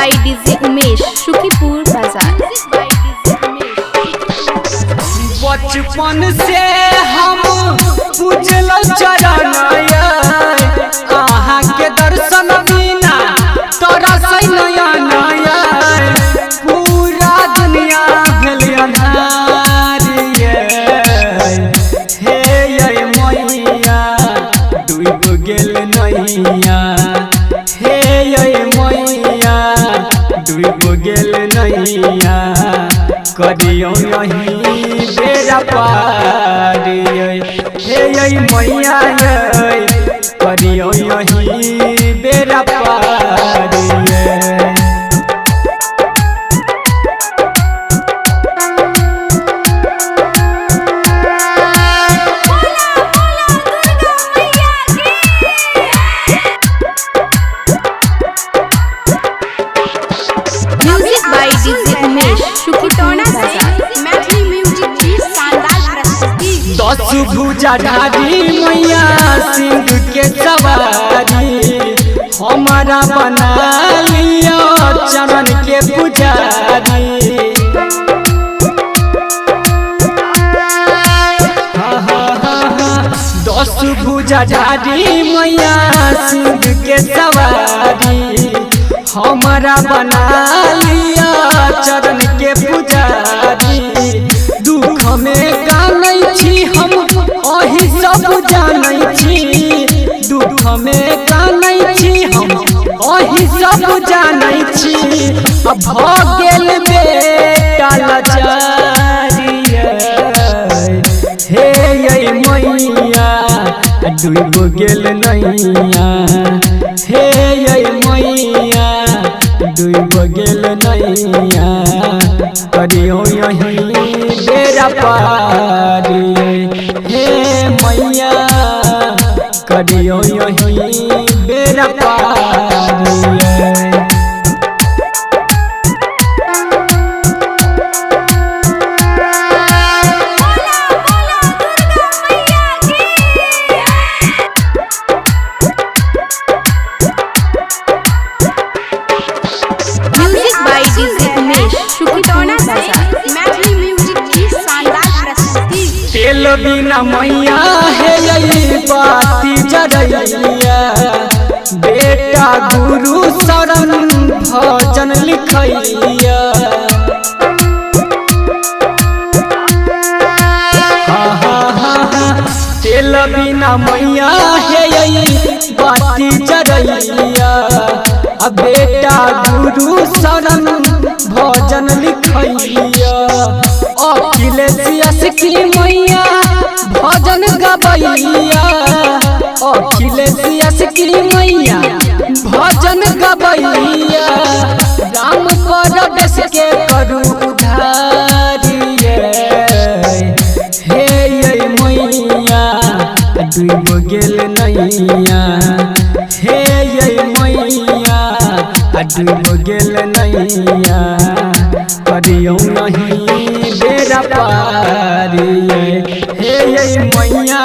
by DJ Umesh, Shukipur Bazaar. बचपन से हम पूजल चरण आहा के दर्शन बिना तरसै नयन पूरा दुनिया भेल अन्हार हे मैया डूब गेल नैया हे मैया डूब गेल नैया करियो यही बेरा पार हे मैया करियो यही बेरा पार Music by DJ Umesh, Shukipur Bazaar. Maithili music की शानदार प्रस्तुति। 10 भुजा ढारी मैया सिंह के सवारी हमारा बना लिया चरण के पुजारी 10 भुजा ढारी मैया सिंह के सवारी हमारा बना लिया चरण के पुजारी दुख में कानै छी हम अही सब जानै छी दुख में कानै छी हम अही सब जानै छी अब भ गेल बेटा लाचारी हे मैया डूब गेल नैया हे मैया डूब गेल नैया करियो यही बेरा पार हे मैया करियो यही बेरा पार Music by DJ Umesh, Shukipur Bazaar. Maithili music की शानदार प्रस्तुति। तेल बिना मैया है यही बाती जरैया बेटा गुरु शरण भजन लिखैया तेल बिना मैया है यही बाती जरैया बेटा गुरु शरण भजन लिखैया अखिलेश की मैया भजन गबैया अखिलेश की मैया भजन गबैया राम परवेश के करू उधारी हे मैया डूब गेल नैया हे मैया डूब गेल नैया करियो नहीं बेरा पार हे मैया